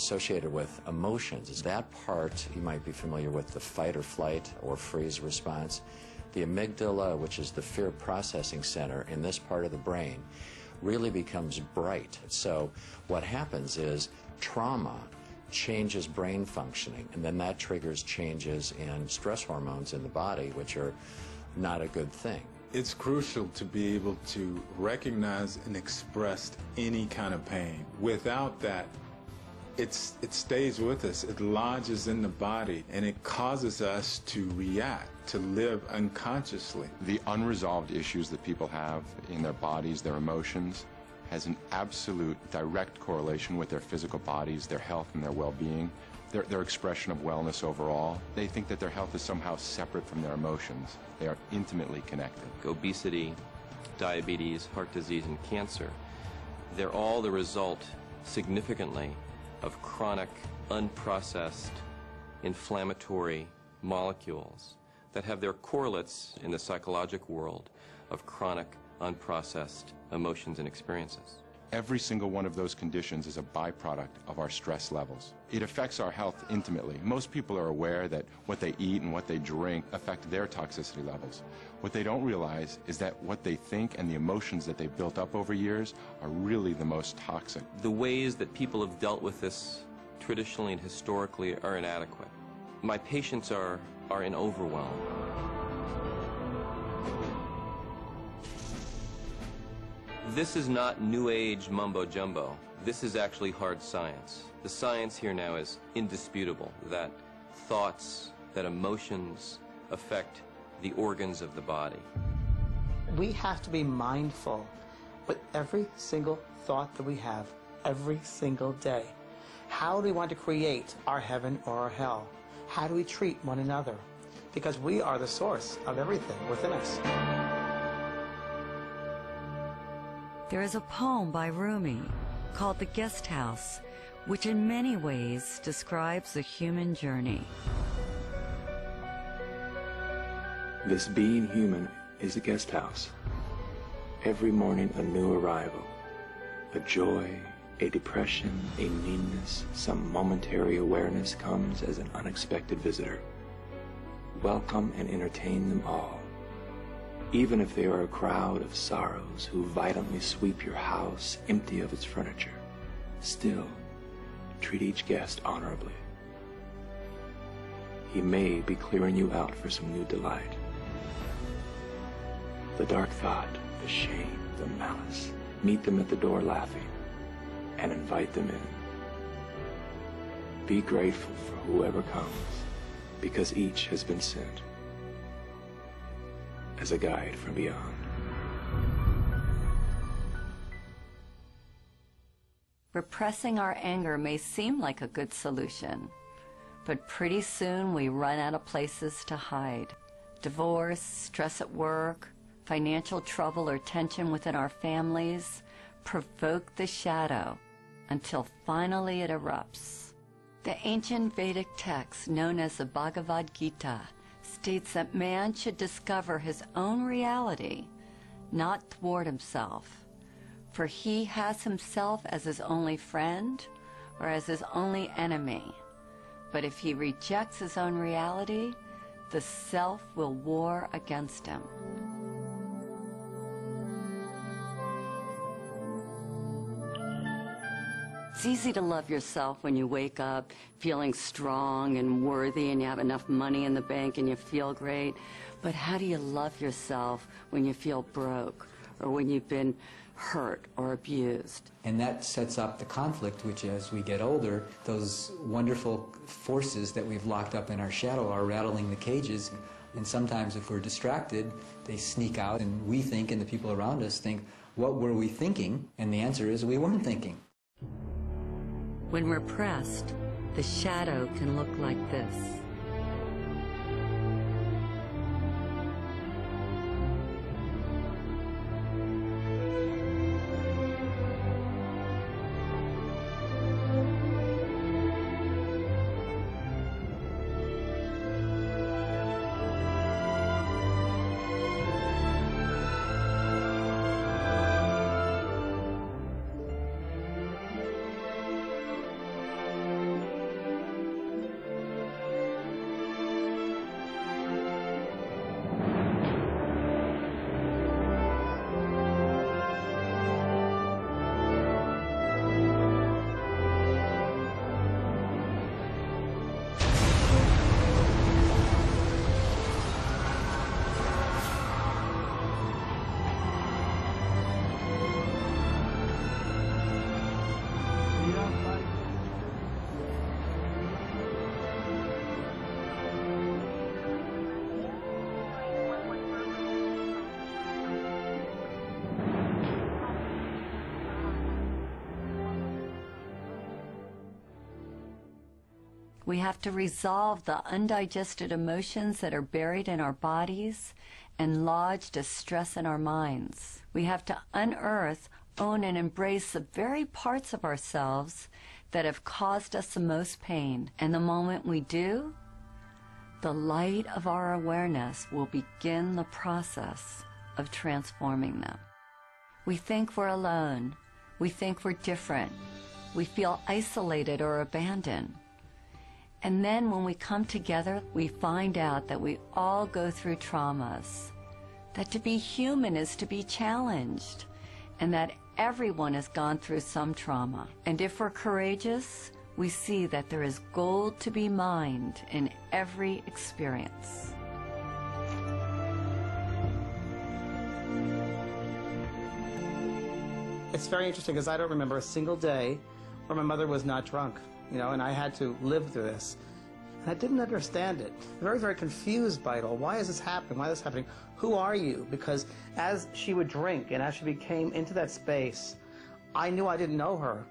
associated with emotions. Is that part, you might be familiar with the fight or flight or freeze response. The amygdala, which is the fear processing center in this part of the brain, really becomes bright. So what happens is trauma changes brain functioning, and then that triggers changes in stress hormones in the body, which are not a good thing. It's crucial to be able to recognize and express any kind of pain. Without that, it stays with us, it lodges in the body, and it causes us to react, to live unconsciously. The unresolved issues that people have in their bodies, their emotions, has an absolute direct correlation with their physical bodies, their health and their well-being, their expression of wellness overall. They think that their health is somehow separate from their emotions. They are intimately connected. Obesity, diabetes, heart disease, and cancer, they're all the result, significantly, of chronic, unprocessed, inflammatory molecules that have their correlates in the psychological world of chronic, unprocessed emotions and experiences. Every single one of those conditions is a byproduct of our stress levels. It affects our health intimately. Most people are aware that what they eat and what they drink affect their toxicity levels. What they don't realize is that what they think and the emotions that they've built up over years are really the most toxic. The ways that people have dealt with this traditionally and historically are inadequate. My patients are in overwhelm. This is not New Age mumbo-jumbo. This is actually hard science. The science here now is indisputable, that thoughts, that emotions affect the organs of the body. We have to be mindful with every single thought that we have every single day. How do we want to create our heaven or our hell? How do we treat one another? Because we are the source of everything within us. There is a poem by Rumi called The Guest House, which in many ways describes the human journey. This being human is a guest house. Every morning a new arrival, a joy, a depression, a meanness, some momentary awareness comes as an unexpected visitor. Welcome and entertain them all. Even if they are a crowd of sorrows who violently sweep your house empty of its furniture, still treat each guest honorably. He may be clearing you out for some new delight. The dark thought, the shame, the malice, meet them at the door laughing and invite them in. Be grateful for whoever comes, because each has been sent as a guide from beyond. Repressing our anger may seem like a good solution, but pretty soon we run out of places to hide. Divorce, stress at work, financial trouble or tension within our families provoke the shadow until finally it erupts. The ancient Vedic text known as the Bhagavad Gita states that man should discover his own reality, not thwart himself, for he has himself as his only friend or as his only enemy. But if he rejects his own reality, the self will war against him. It's easy to love yourself when you wake up feeling strong and worthy and you have enough money in the bank and you feel great. But how do you love yourself when you feel broke or when you've been hurt or abused? And that sets up the conflict, which as we get older, those wonderful forces that we've locked up in our shadow are rattling the cages. And sometimes if we're distracted, they sneak out and we think, and the people around us think, what were we thinking? And the answer is we weren't thinking. When repressed, the shadow can look like this. We have to resolve the undigested emotions that are buried in our bodies and lodged as stress in our minds. We have to unearth, own, and embrace the very parts of ourselves that have caused us the most pain. And the moment we do, the light of our awareness will begin the process of transforming them. We think we're alone. We think we're different. We feel isolated or abandoned. And then when we come together, we find out that we all go through traumas, that to be human is to be challenged, and that everyone has gone through some trauma. And if we're courageous, we see that there is gold to be mined in every experience. It's very interesting because I don't remember a single day where my mother was not drunk, and I had to live through this. And I didn't understand it. Very, very confused by it all. Why is this happening? Why is this happening? Who are you? Because as she would drink and as she became into that space, I knew I didn't know her.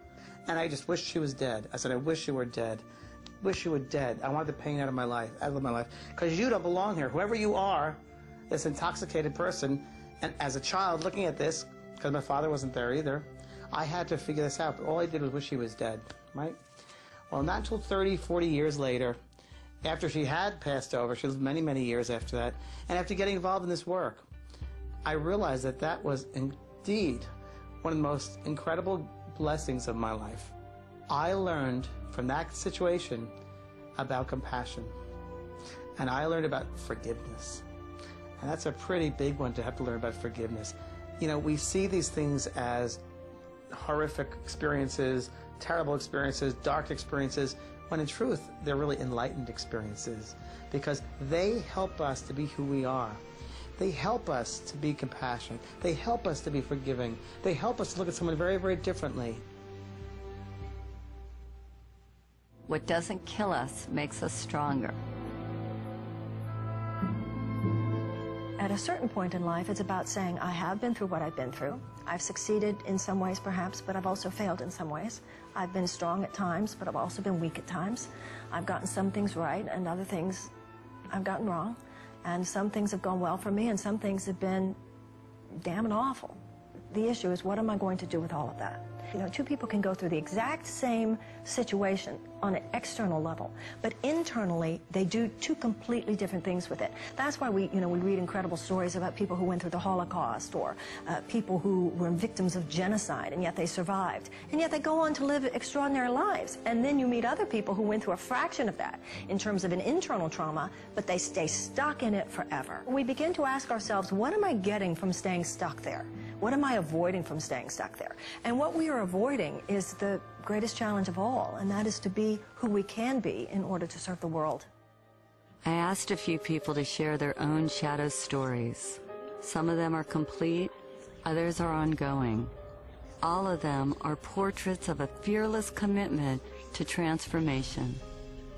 And I just wished she was dead. I said, I wish you were dead. Wish you were dead. I want the pain out of my life, Because you don't belong here. Whoever you are, this intoxicated person, and as a child looking at this, because my father wasn't there either, I had to figure this out. But all I did was wish she was dead, right? Well, not until 30, 40 years later, after she had passed over, she lived many, many years after that, and after getting involved in this work, I realized that that was indeed one of the most incredible blessings of my life. I learned from that situation about compassion, and I learned about forgiveness. And that's a pretty big one to have to learn about forgiveness. We see these things as horrific experiences, terrible experiences, dark experiences, when in truth, they're really enlightened experiences because they help us to be who we are. They help us to be compassionate. They help us to be forgiving. They help us to look at someone very, very differently. What doesn't kill us makes us stronger. At a certain point in life, it's about saying, I have been through what I've been through. I've succeeded in some ways, perhaps, but I've also failed in some ways. I've been strong at times, but I've also been weak at times. I've gotten some things right, and other things I've gotten wrong. And some things have gone well for me, and some things have been damn awful. The issue is, what am I going to do with all of that? Two people can go through the exact same situation on an external level, but internally they do two completely different things with it. That's why we read incredible stories about people who went through the Holocaust or people who were victims of genocide and yet they survived, and yet they go on to live extraordinary lives. And then you meet other people who went through a fraction of that in terms of an internal trauma, but they stay stuck in it forever. We begin to ask ourselves, what am I getting from staying stuck there? What am I avoiding from staying stuck there? And what we are avoiding is the greatest challenge of all, and that is to be who we can be in order to serve the world. I asked a few people to share their own shadow stories. Some of them are complete, others are ongoing. All of them are portraits of a fearless commitment to transformation.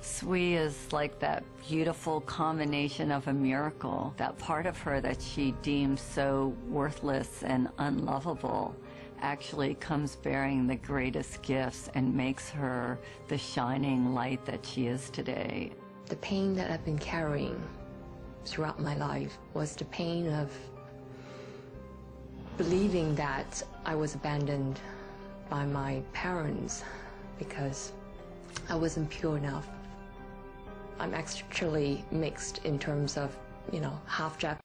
Sui is like that beautiful combination of a miracle. That part of her that she deemed so worthless and unlovable actually comes bearing the greatest gifts and makes her the shining light that she is today. The pain that I've been carrying throughout my life was the pain of believing that I was abandoned by my parents because I wasn't pure enough. I'm actually mixed in terms of, half Japanese.